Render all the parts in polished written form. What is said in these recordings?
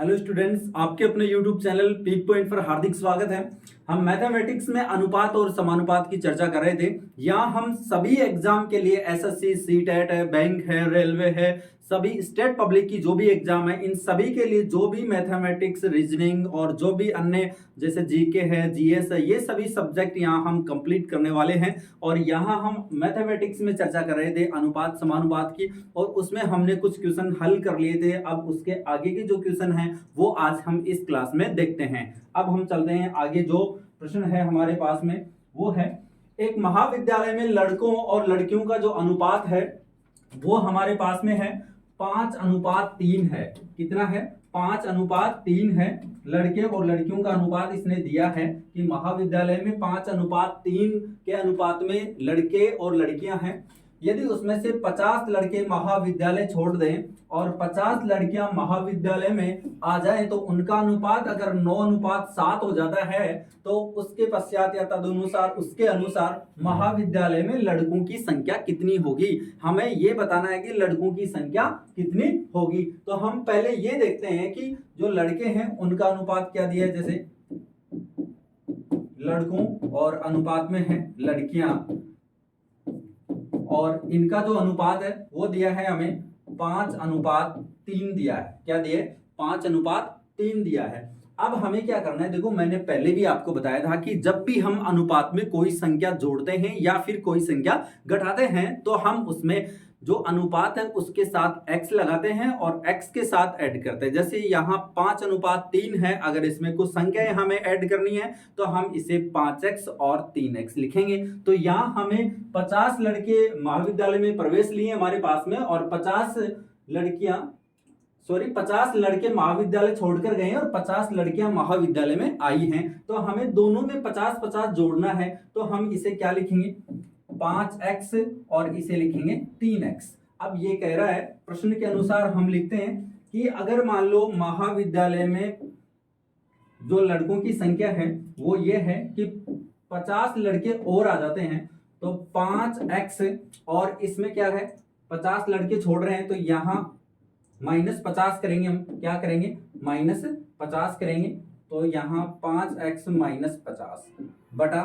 Hello students, आपके अपने YouTube channel peak point पर हार्दिक स्वागत है। हम मैथमेटिक्स में अनुपात और समानुपात की चर्चा कर रहे थे। यहाँ हम सभी एग्जाम के लिए एसएससी, सीटेट है, बैंक है, रेलवे है, सभी स्टेट पब्लिक की जो भी एग्जाम है, इन सभी के लिए जो भी मैथमेटिक्स, रीजनिंग और जो भी अन्य जैसे जीके है, जीएस है, ये सभी सब्जेक्ट यहाँ हम कंप्लीट करने वाले हैं। और यहाँ हम मैथमेटिक्स में चर्चा कर रहे थे अनुपात समानुपात की, और उसमें हमने कुछ क्वेश्चन हल कर लिए थे। अब उसके आगे के जो क्वेश्चन हैं वो आज हम इस क्लास में देखते हैं। अब हम चलते हैं आगे। जो प्रश्न है हमारे पास में वो है, एक महाविद्यालय में लड़कों और लड़कियों का जो अनुपात है वो हमारे पास में है 5:3 है। कितना है? 5:3 है। लड़के और लड़कियों का अनुपात इसने दिया है कि महाविद्यालय में 5:3 के अनुपात में लड़के और लड़कियां हैं। यदि उसमें से 50 लड़के महाविद्यालय छोड़ दें और 50 लड़कियां महाविद्यालय में आ जाएं तो उनका अनुपात अगर 9:7 हो जाता है तो उसके पश्चात या तदनुसार उसके अनुसार महाविद्यालय में लड़कों की संख्या कितनी होगी। हमें ये बताना है कि लड़कों की संख्या कितनी होगी। तो हम पहले ये देखते हैं कि जो लड़के हैं उनका अनुपात क्या दिया है। जैसे लड़कों और अनुपात में है लड़कियां, और इनका जो अनुपात है वो दिया है हमें 5:3 दिया है। क्या दिया है? 5:3 दिया है। अब हमें क्या करना है, देखो मैंने पहले भी आपको बताया था कि जब भी हम अनुपात में कोई संख्या जोड़ते हैं या फिर कोई संख्या घटाते हैं तो हम उसमें जो अनुपात है उसके साथ x लगाते हैं और x के साथ ऐड करते हैं। जैसे यहाँ 5:3 है, अगर इसमें कुछ संख्या हमें ऐड करनी है तो हम इसे 5x और 3x लिखेंगे। तो यहाँ हमें 50 लड़के महाविद्यालय में प्रवेश लिए हमारे पास में, और 50 लड़के महाविद्यालय छोड़कर गए और 50 लड़कियां महाविद्यालय में आई हैं। तो हमें दोनों में 50-50 जोड़ना है। तो हम इसे क्या लिखेंगे? 5x और इसे लिखेंगे 3x। अब ये कह रहा है, प्रश्न के अनुसार हम लिखते हैं कि अगर मान लो महाविद्यालय में जो लड़कों की संख्या है वो ये है कि 50 लड़के और आ जाते हैं तो 5x, और इसमें क्या है 50 लड़के छोड़ रहे हैं तो यहाँ -50 करेंगे। हम क्या करेंगे? -50 करेंगे। तो यहाँ 5x -50 बटा,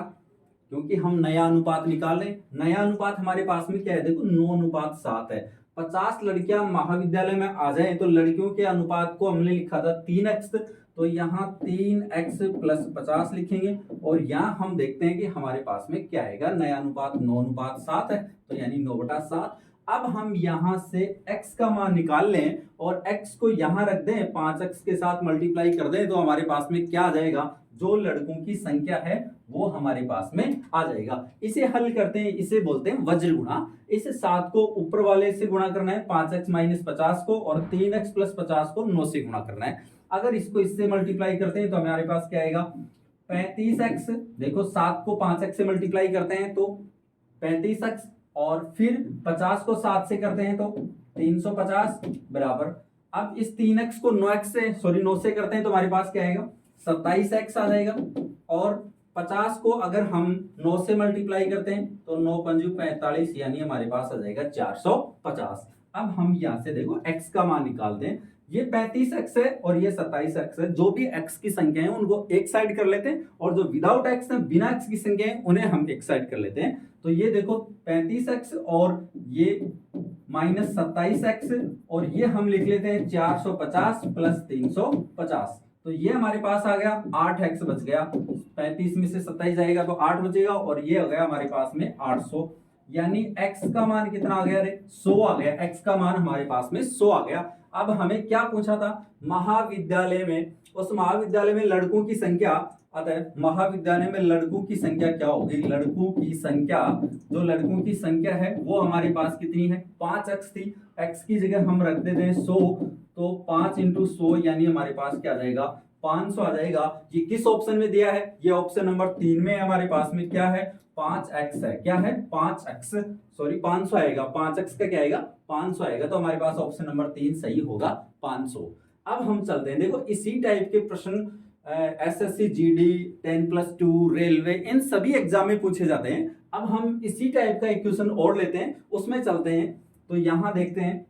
क्योंकि हम नया अनुपात निकाल रहे हैं। नया अनुपात हमारे पास में क्या है? देखो 9:7 है। 50 लड़कियां महाविद्यालय में आ जाए तो लड़कियों के अनुपात को हमने लिखा था 3x, तो यहाँ 3x + 50 लिखेंगे। और यहाँ हम देखते हैं कि हमारे पास में क्या आएगा, नया अनुपात 9:7 है, तो यानी 9/7। अब हम यहाँ से x का मान निकाल लें और x को यहाँ रख दें, 5x के साथ मल्टीप्लाई कर दें तो हमारे पास में क्या आ जाएगा? जो लड़कों की संख्या है वो हमारे पास में आ जाएगा। इसे हल करते हैं, इसे बोलते हैं वज्र गुणा। इस 7 को ऊपर वाले से गुणा करना है 5x - 50 को, और 3x + 50 को 9 से गुणा करना है। अगर इसको इससे मल्टीप्लाई करते हैं तो हमारे पास क्या आएगा? 35x। देखो 7 को 5x से मल्टीप्लाई करते हैं तो 35x, और फिर 50 को 7 से करते हैं तो 350 बराबर। अब इस 3x को 9 से करते हैं तो हमारे पास क्या आएगा? 27x आ जाएगा। और 50 को अगर हम 9 से मल्टीप्लाई करते हैं तो 9 × 5 = 45, यानी हमारे पास आ जाएगा 450। अब हम यहाँ से देखो x का मान निकालते हैं। ये 35x है और ये 27x है। जो भी x की संख्या है उनको एक साइड कर लेते हैं, और जो विदाउट x है, बिना x की संख्या है, उन्हें हम एक साइड कर लेते हैं। तो ये देखो 35x और ये -27x, और ये हम लिख लेते हैं 450 + 350। तो ये हमारे पास आ गया 8x बच गया। 35 में से 27 जाएगा तो 8 बचेगा, और ये हो गया हमारे पास में 800। यानी x का मान कितना आ गया? अरे 100 आ गया। x का मान हमारे पास में 100 आ गया। अब हमें क्या पूछा था? महाविद्यालय में, उस महाविद्यालय में लड़कों की संख्या, अतः महाविद्यालय में लड़कों की संख्या क्या होगी? लड़कों की संख्या, जो लड़कों की संख्या है वो हमारे पास कितनी है? 5x थी। x की जगह हम रख देते हैं 100, तो 5 × 100 यानी हमारे पास क्या आ जाएगा? 500 आ जाएगा। ये किस ऑप्शन में दिया है? ये ऑप्शन नंबर 3 में हमारे पास में क्या है? 5x है। क्या है? 5x, 500 आएगा। 5x का क्या आएगा? 500 आएगा। तो हमारे पास ऑप्शन नंबर 3 सही होगा, 500। अब हम चलते हैं, देखो इसी टाइप के प्रश्न एसएससी, जीडी, 10+2, रेलवे, इन सभी एग्जाम में पूछे जाते हैं। अब हम इसी टाइप का एक क्वेश्चन और लेते हैं, उसमें चलते हैं। तो यहां देखते हैं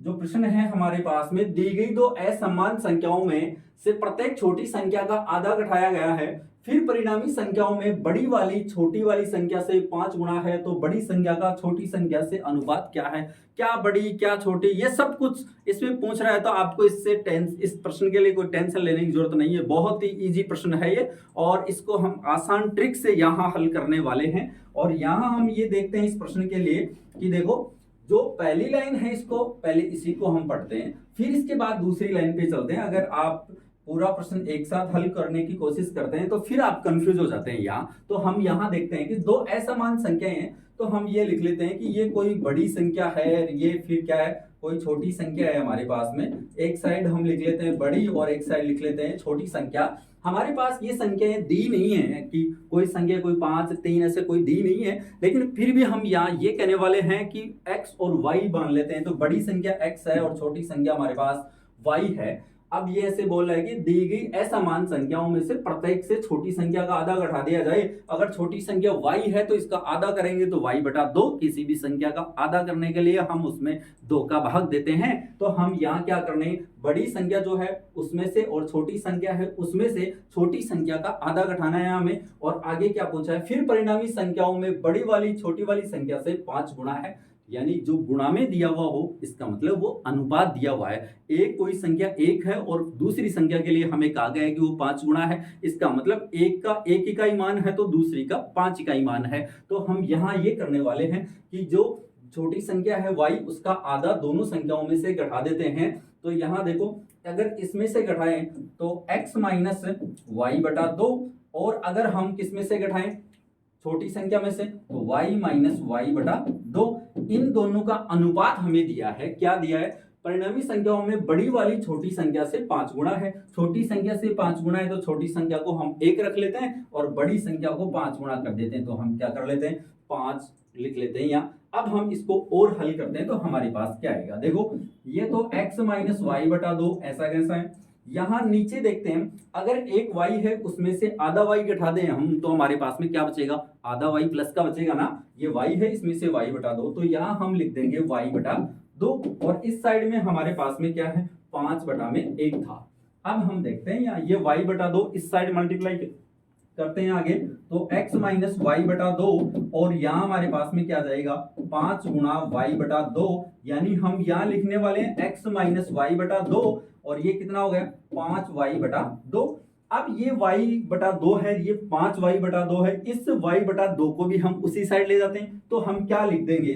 जो प्रश्न है हमारे पास में, दी गई दो असमान संख्याओं में से प्रत्येक छोटी संख्या का आधा घटाया गया है, फिर परिणामी संख्याओं में बड़ी वाली छोटी वाली संख्या से 5 गुना है, तो बड़ी संख्या का छोटी संख्या से अनुपात क्या है। क्या बड़ी क्या छोटी, ये सब कुछ इसमें पूछ रहा है, तो आपको इस प्रश्न के लिए कोई टेंशन लेने की जरूरत नहीं है। बहुत ही इजी प्रश्न है ये, और इसको हम आसान ट्रिक से यहाँ हल करने वाले हैं। और यहाँ हम ये देखते हैं इस प्रश्न के लिए कि देखो, जो पहली लाइन है इसको पहले इसी को हम पढ़ते हैं, फिर इसके बाद दूसरी लाइन पे चलते हैं। अगर आप पूरा प्रश्न एक साथ हल करने की कोशिश करते हैं तो फिर आप कंफ्यूज हो जाते हैं। यहाँ तो हम यहाँ देखते हैं कि दो असमान संख्याएं हैं, तो हम ये लिख लेते हैं कि ये कोई बड़ी संख्या है, ये फिर क्या है, कोई छोटी संख्या है हमारे पास में। एक साइड हम लिख लेते हैं बड़ी और एक साइड लिख लेते हैं छोटी संख्या। हमारे पास ये संख्याएं दी नहीं है कि कोई संख्या कोई 5 3 ऐसे कोई दी नहीं है, लेकिन फिर भी हम यहाँ ये कहने वाले हैं कि x और y मान लेते हैं। तो बड़ी संख्या x है और छोटी संख्या हमारे पास y है। अब ये ऐसे बोल रहा है कि दी गई असमान संख्याओं में से प्रत्येक से छोटी संख्या का आधा घटा दिया जाए। अगर छोटी संख्या y है तो इसका आधा करेंगे तो y बटा 2। किसी भी संख्या का आधा करने के लिए हम उसमें 2 का भाग देते हैं। तो हम यहाँ क्या करने, बड़ी संख्या जो है उसमें से और छोटी संख्या है उसमें से छोटी संख्या का आधा घटाना है हमें। और आगे क्या पूछा है, फिर परिणामी संख्याओं में बड़ी वाली छोटी वाली संख्या से 5 गुना है। यानी जो गुणा में दिया हुआ हो, इसका मतलब वो अनुपात दिया हुआ है। एक कोई संख्या 1 है और दूसरी संख्या के लिए हमें कहा गया है कि वो 5 गुना है, इसका मतलब एक का 1 इकाई मान है तो दूसरी का 5 इकाई मान है। तो हम यहाँ ये करने वाले हैं कि जो छोटी संख्या है y, उसका आधा दोनों संख्याओं में से घटा देते हैं। तो यहाँ देखो, अगर इसमें से घटाएं तो x माइनस वाई बटा 2, और अगर हम किस में से घटाएं, छोटी संख्या में से, तो y माइनस वाई बटा 2। इन दोनों का अनुपात हमें दिया है। क्या दिया है, परिणामी संख्याओं में बड़ी वाली छोटी संख्या से 5 गुना है। छोटी संख्या से 5 गुना है तो छोटी संख्या को हम 1 रख लेते हैं और बड़ी संख्या को 5 गुना कर देते हैं। तो हम क्या कर लेते हैं, 5 लिख लेते हैं यहाँ। अब हम इसको और हल करते हैं तो हमारे पास क्या आएगा, देखो ये तो x माइनस वाई बटा 2 ऐसा कैसा है। यहाँ नीचे देखते हैं, अगर एक y है उसमें से आधा y घटा दें हम, तो हमारे पास में क्या बचेगा, आधा y प्लस का बचेगा ना। ये y है, इसमें से y बटा 2, तो यहाँ हम लिख देंगे y बटा 2। और इस साइड में हमारे पास में क्या है, 5 बटा में 1 था। अब हम देखते हैं यहाँ ये y बटा 2 इस साइड मल्टीप्लाई करते हैं आगे, तो x माइनस वाई बटा 2, और यहाँ हमारे पास में क्या जाएगा, 5 गुणा y बटा 2। यानी हम यहाँ लिखने वाले हैं x माइनस वाई बटा 2, और ये कितना हो गया, 5y बटा 2। अब ये y बटा 2 है, ये 5y बटा 2 है, इस y बटा 2 को भी हम उसी साइड ले जाते हैं। तो हम क्या लिख देंगे,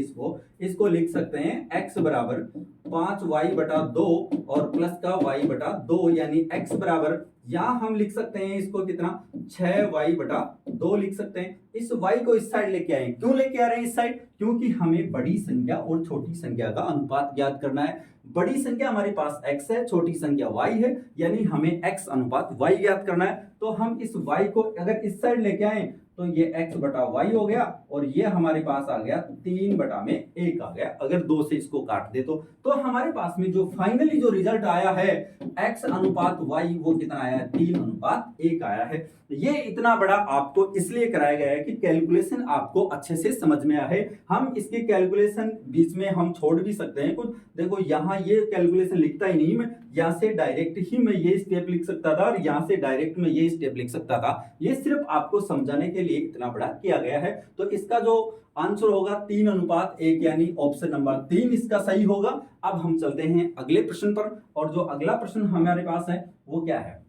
इसको लिख सकते हैं x बराबर 5y बटा 2 और प्लस का y बटा 2, यानी x बराबर, यहाँ हम लिख सकते हैं इसको कितना, 6y बटा 2 लिख सकते हैं। इस y को इस साइड लेके आए, क्यों लेके आ रहे हैं इस साइड, क्योंकि हमें बड़ी संख्या और छोटी संख्या का अनुपात ज्ञात करना है। बड़ी संख्या हमारे पास x है, छोटी संख्या y है, यानी हमें x अनुपात y ज्ञात करना है। तो हम इस y को अगर इस साइड लेके आए तो ये x बटा y हो गया, और ये हमारे पास आ गया 3 बटा में 1 आ गया। अगर 2 से इसको काट दे तो हमारे पास में जो फाइनली जो रिजल्ट आया है x अनुपात y, वो कितना आया है, 3 अनुपात 1 आया है। ये इतना बड़ा आपको इसलिए कराया गया है कि कैलकुलेशन आपको अच्छे से समझ में आए। हम इसके कैलकुलेशन बीच में हम छोड़ भी सकते हैं कुछ। देखो यहाँ ये कैलकुलेशन लिखता ही नहीं, मैं यहाँ से डायरेक्ट ही मैं ये स्टेप लिख सकता था और यहाँ से डायरेक्ट मैं ये स्टेप लिख सकता था। ये सिर्फ आपको समझाने के लिए इतना बड़ा किया गया है। तो इसका जो आंसर होगा 3 अनुपात 1, यानी ऑप्शन नंबर 3 इसका सही होगा। अब हम चलते हैं अगले प्रश्न पर, और जो अगला प्रश्न हमारे पास है वो क्या है,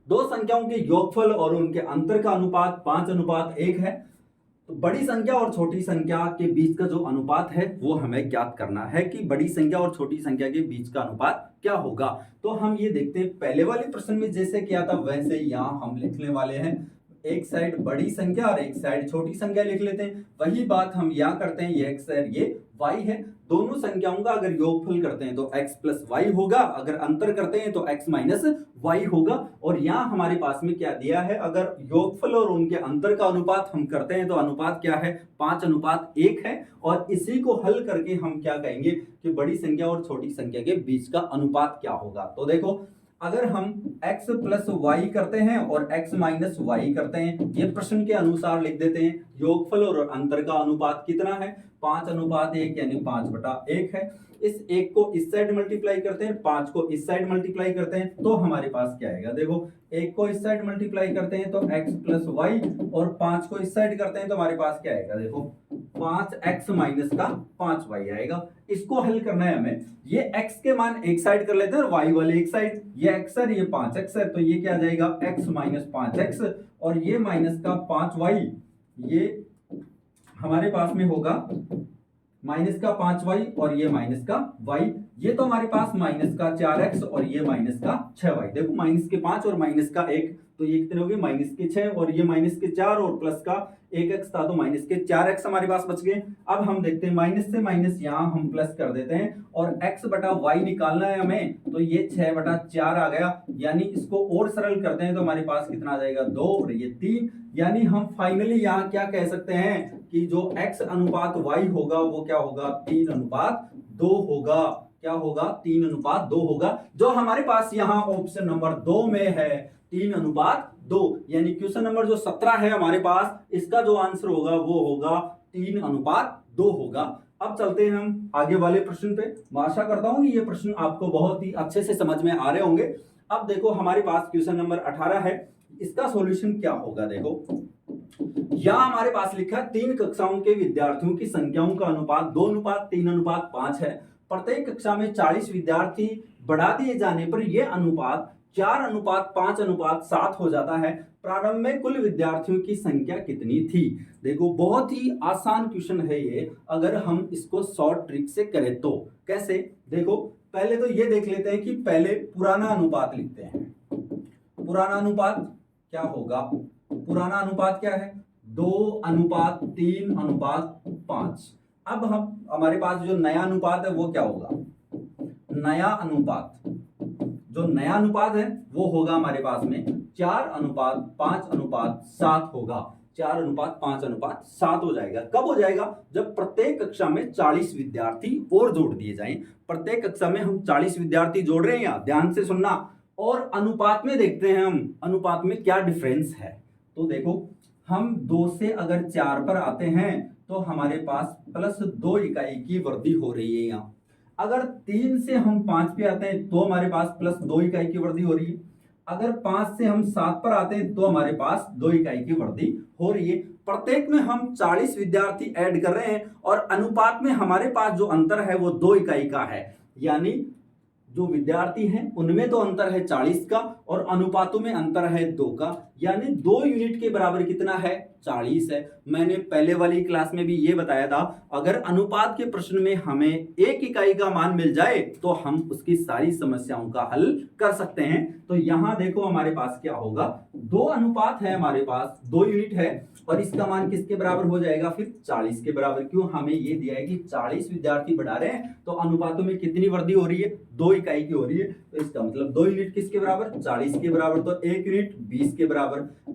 दो संख्याओं के योगफल और उनके अंतर का अनुपात 5 अनुपात 1 है। तो बड़ी संख्या और छोटी संख्या के बीच का जो अनुपात है वो हमें ज्ञात करना है कि बड़ी संख्या और छोटी संख्या के बीच का अनुपात क्या होगा। तो हम ये देखते हैं, पहले वाले प्रश्न में जैसे किया था वैसे यहाँ हम लिखने वाले हैं, एक साइड बड़ी संख्या और एक साइड छोटी संख्या लिख लेते हैं। वही बात हम यहाँ करते हैं, ये x है ये y है। दोनों संख्याओं का अगर योगफल करते हैं तो x प्लस वाई होगा, अगर अंतर करते हैं तो x माइनस वाई होगा। और यहाँ हमारे पास में क्या दिया है, अगर योगफल और उनके अंतर का अनुपात हम करते हैं तो अनुपात क्या है, 5 अनुपात 1 है। और इसी को हल करके हम क्या कहेंगे कि बड़ी संख्या और छोटी संख्या के बीच का अनुपात क्या होगा। तो देखो, अगर हम x प्लस वाई करते हैं और x माइनस वाई करते हैं, ये प्रश्न के अनुसार लिख देते हैं। योगफल और अंतर का अनुपात कितना है, 5 अनुपात 1, यानी 5 बटा 1 है। इस 1 को इस साइड मल्टीप्लाई करते हैं, 5 को इस साइड मल्टीप्लाई करते हैं, तो हमारे पास क्या आएगा? देखो 1 को इस साइड मल्टीप्लाई करते हैं तो x प्लस वाई, और 5 को इस साइड करते हैं तो हमारे पास क्या आएगा? देखो 5x माइनस का 5y आएगा। इसको हल करना है हमें। ये x के मान एक साइड कर लेते हैं और y वाले एक साइड। ये x है, ये 5x है, तो ये क्या आ जाएगा? x माइनस 5x, और ये माइनस का 5y, ये हमारे पास में होगा माइनस का 5y, और ये माइनस का y, ये तो हमारे पास माइनस का 4x और ये माइनस का 6y। देखो माइनस के 5 और माइनस का 1, तो ये कितने हो गए? माइनस के 6, और ये माइनस के 4 और प्लस का 1x था, तो माइनस के 4x हमारे पास बच गए। अब हम देखते हैं माइनस से माइनस यहाँ हम प्लस कर देते हैं, और x बटा y निकालना है हमें, तो ये 6 बटा 4 आ गया। यानी इसको और सरल करते हैं तो हमारे पास कितना आ जाएगा? 2, और ये 3। यानी हम फाइनली यहाँ क्या कह सकते हैं कि जो x अनुपात y होगा वो क्या होगा? 3 अनुपात 2 होगा। क्या होगा? 3 अनुपात 2 होगा, जो हमारे पास यहाँ ऑप्शन नंबर 2 में है, 3 अनुपात 2। यानी क्वेश्चन नंबर जो 17 है हमारे पास, इसका जो आंसर होगा वो होगा 3 अनुपात 2 होगा। अब चलते हैं हम आगे वाले प्रश्न पे। मैं आशा करता हूं कि ये प्रश्न आपको बहुत ही अच्छे से समझ में आ रहे होंगे। अब देखो हमारे पास क्वेश्चन नंबर 18 है, इसका सॉल्यूशन क्या होगा? देखो यहाँ हमारे पास लिखा है 3 कक्षाओं के विद्यार्थियों की संख्याओं का अनुपात 2 अनुपात 3 अनुपात 5 है। प्रत्येक कक्षा में 40 विद्यार्थी बढ़ा दिए जाने पर यह अनुपात 4 अनुपात 5 अनुपात 7 हो जाता है। प्रारंभ में कुल विद्यार्थियों की संख्या कितनी थी? देखो बहुत ही आसान क्वेश्चन है ये, अगर हम इसको शॉर्ट ट्रिक से करें तो कैसे? देखो पहले तो ये देख लेते हैं कि पहले पुराना अनुपात लिखते हैं। पुराना अनुपात क्या होगा? पुराना अनुपात क्या है? 2 अनुपात 3 अनुपात 5। अब हम हमारे पास जो नया अनुपात है वो क्या होगा? नया अनुपात, जो नया अनुपात है वो होगा हमारे पास में 4 अनुपात 5 अनुपात 7 होगा। 4 अनुपात 5 अनुपात 7 हो जाएगा। कब हो जाएगा? जब प्रत्येक कक्षा में 40 विद्यार्थी और जोड़ दिए जाएं। प्रत्येक कक्षा में हम 40 विद्यार्थी जोड़ रहे हैं, यहाँ ध्यान से सुनना, और अनुपात में देखते हैं हम अनुपात में क्या डिफरेंस है। तो देखो हम 2 से अगर 4 पर आते हैं तो हमारे पास प्लस 2 इकाई की वृद्धि हो रही है यहाँ। अगर 3 से हम 5 पे आते हैं तो हमारे पास प्लस 2 इकाई की वृद्धि हो रही है। अगर 5 से हम 7 पर आते हैं तो हमारे पास 2 इकाई की वृद्धि हो रही है। प्रत्येक में हम 40 विद्यार्थी ऐड कर रहे हैं, और अनुपात में हमारे पास जो अंतर है वो 2 इकाई का है। यानी जो विद्यार्थी हैं उनमें तो अंतर है 40 का, और अनुपातों में अंतर है 2 का। यानी 2 यूनिट के बराबर कितना है? 40 है। मैंने पहले वाली क्लास में भी ये बताया था, अगर अनुपात के प्रश्न में हमें 1 इकाई का मान मिल जाए तो हम उसकी सारी समस्याओं का हल कर सकते हैं। तो यहाँ देखो हमारे पास क्या होगा? 2 अनुपात है हमारे पास, 2 यूनिट है, और इसका मान किसके बराबर हो जाएगा? फिर 40 के बराबर। क्यों? हमें ये दिया है कि 40 विद्यार्थी बढ़ा रहे हैं, तो अनुपातों में कितनी वृद्धि हो रही है? 2 इकाई की हो रही है। तो इसका मतलब 2 यूनिट किसके बराबर? 40 के बराबर। तो 1 यूनिट 20 के बराबर।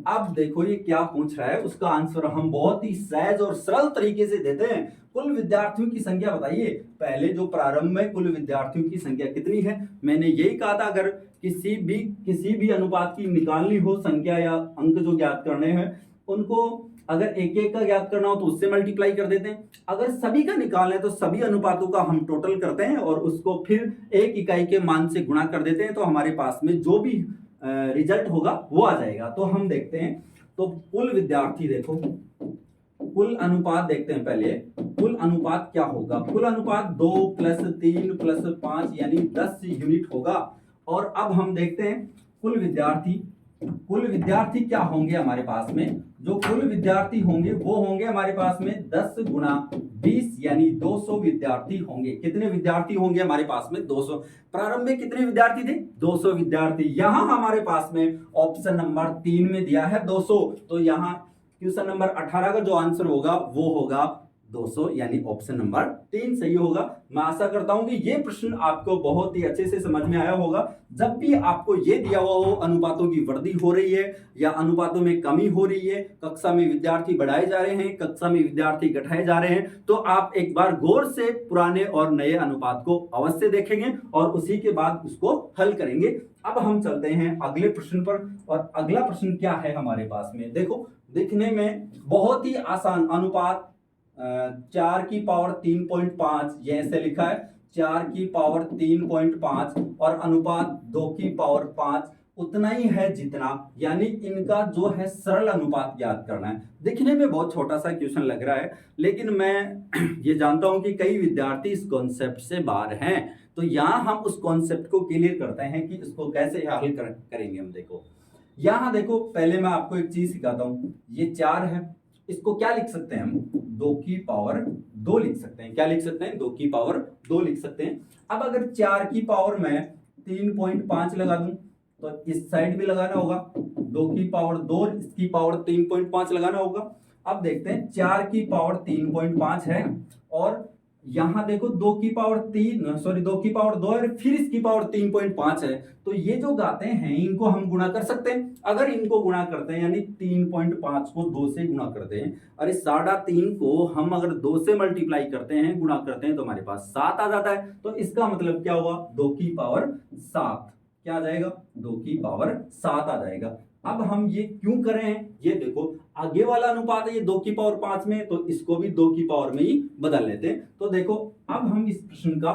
अब देखो ये क्या पूछ रहा है, उसका आंसर हम बहुत ही सहज और सरल तरीके से देते हैं। कुल विद्यार्थियों की संख्या बताइए। पहले जो प्रारंभ में कुल विद्यार्थियों की संख्या कितनी है? मैंने यही कहा था, अगर किसी भी अनुपात की निकालनी हो संख्या या अंक जो ज्ञात करने हैं, उनको अगर एक एक का ज्ञात करना हो तो उससे मल्टीप्लाई कर देते हैं। अगर सभी का निकालना है तो सभी अनुपातों का हम टोटल करते हैं और उसको फिर 1 इकाई के मान से गुणा कर देते हैं, तो हमारे पास में जो भी रिजल्ट होगा वो आ जाएगा। तो हम देखते हैं, तो कुल विद्यार्थी देखो, कुल अनुपात देखते हैं पहले। कुल अनुपात क्या होगा? कुल अनुपात 2 + 3 + 5 यानी 10 यूनिट होगा। और अब हम देखते हैं कुल विद्यार्थी क्या होंगे हमारे पास में? जो कुल विद्यार्थी होंगे वो होंगे हमारे पास में 10 × 20 यानी 200 विद्यार्थी होंगे। कितने विद्यार्थी होंगे हमारे पास में? 200। प्रारंभ में कितने विद्यार्थी थे? 200 विद्यार्थी। यहां हमारे पास में ऑप्शन नंबर 3 में दिया है 200, तो यहां क्वेश्चन नंबर 18 का जो आंसर होगा वो होगा 200, यानी ऑप्शन नंबर 3 सही होगा। मैं आशा करता हूं कि ये प्रश्न आपको बहुत ही अच्छे से समझ में आया होगा। जब भी आपको ये दिया हुआ हो अनुपातों की वृद्धि हो रही है या अनुपातों में कमी हो रही है, कक्षा में विद्यार्थी बढ़ाए जा रहे हैं, कक्षा में विद्यार्थी घटाए जा रहे हैं, तो आप एक बार गौर से पुराने और नए अनुपात को अवश्य देखेंगे और उसी के बाद उसको हल करेंगे। अब हम चलते हैं अगले प्रश्न पर, और अगला प्रश्न क्या है हमारे पास में? देखो दिखने में बहुत ही आसान अनुपात 4 की पावर 3.5 ये ऐसे लिखा है। 4 की पावर 3.5 और अनुपात 2 की पावर 5 उतना ही है जितना, यानी इनका जो है सरल अनुपात ज्ञात करना है। दिखने में बहुत छोटा सा क्वेश्चन लग रहा है, लेकिन मैं ये जानता हूं कि कई विद्यार्थी इस कॉन्सेप्ट से बाहर हैं, तो यहां हम उस कॉन्सेप्ट को क्लियर करते हैं कि इसको कैसे हल करेंगे हम। देखो यहां देखो, पहले मैं आपको एक चीज सिखाता हूं। ये 4 है, इसको क्या लिख सकते हैं हम, 2 की पावर 2 लिख सकते हैं। क्या लिख सकते हैं, 2 की पावर 2 लिख सकते हैं। अब अगर 4 की पावर मैं 3.5 लगा दूं तो इस साइड भी लगाना होगा, 2 की पावर 2, इसकी पावर 3.5 लगाना होगा। अब देखते हैं 4 की पावर 3.5 है और यहां देखो 2 की पावर 2 है, फिर इसकी पावर 3.5 है। तो ये जो गाते हैं इनको हम गुणा कर सकते हैं। अगर इनको गुणा करते हैं यानी 3.5 को 2 से गुणा करते हैं, और इस 3.5 को हम अगर 2 से मल्टीप्लाई करते हैं, गुणा करते हैं, तो हमारे पास 7 आ जाता है। तो इसका मतलब क्या हुआ, 2 की पावर 7। क्या आ जाएगा, 2 की पावर 7 आ जाएगा। अब हम ये क्यों कर रहे हैं, ये देखो आगे वाला अनुपात है ये 2 की पावर 5 में, तो इसको भी 2 की पावर में ही बदल लेते हैं। तो देखो अब हम इस प्रश्न का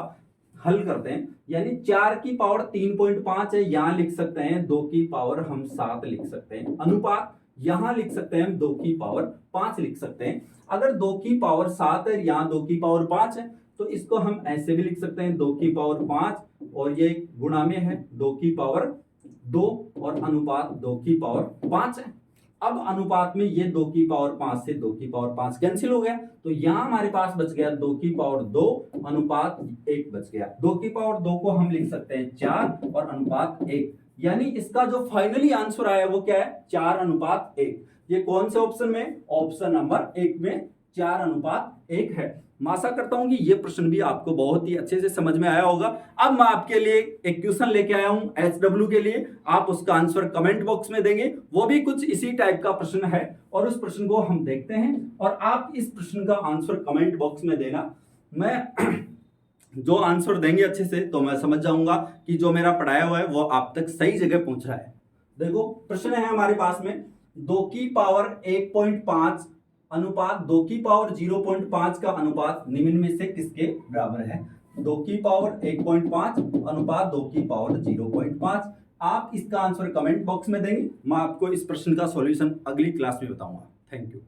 हल करते हैं, यानी 4 की पावर 3.5 है, यहां लिख सकते हैं 2 की पावर हम 7 लिख सकते हैं। अनुपात यहां लिख सकते हैं हम 2 की पावर 5 लिख सकते हैं। अगर 2 की पावर 7 है, यहां 2 की पावर 5 है, तो इसको हम ऐसे भी लिख सकते हैं 2 की पावर 5 और ये गुणा में है 2 की पावर 2 और अनुपात 2 की पावर 5 है। अब अनुपात में ये 2 की पावर 5 से 2 की पावर 5 कैंसिल हो गया, तो यहां हमारे पास बच गया 2 की पावर 2 अनुपात 1 बच गया। 2 की पावर 2 को हम लिख सकते हैं 4 और अनुपात 1, यानी इसका जो फाइनली आंसर आया वो क्या है, 4 अनुपात 1। ये कौन से ऑप्शन में, ऑप्शन नंबर 1 में 4 अनुपात 1 है। मैं आशा करता हूं कि ये प्रश्न भी आपको बहुत ही अच्छे से समझ में आया होगा। अब मैं आपके लिए एक क्वेश्चन लेके आया हूं SW के लिए, आप उसका आंसर कमेंट बॉक्स में देंगे। वो भी कुछ इसी टाइप का प्रश्न है और उस प्रश्न को हम देखते हैं और आप इस प्रश्न का आंसर कमेंट बॉक्स में देना। मैं जो आंसर देंगे अच्छे से तो मैं समझ जाऊंगा कि जो मेरा पढ़ाया हुआ है वो आप तक सही जगह पहुंच रहा है। देखो प्रश्न है हमारे पास में, 2 की पावर 1.5 अनुपात 2 की पावर 0.5 का अनुपात निम्न में से किसके बराबर है। 2 की पावर 1.5 अनुपात 2 की पावर 0.5। आप इसका आंसर कमेंट बॉक्स में देंगे, मैं आपको इस प्रश्न का सॉल्यूशन अगली क्लास में बताऊंगा। Thank you.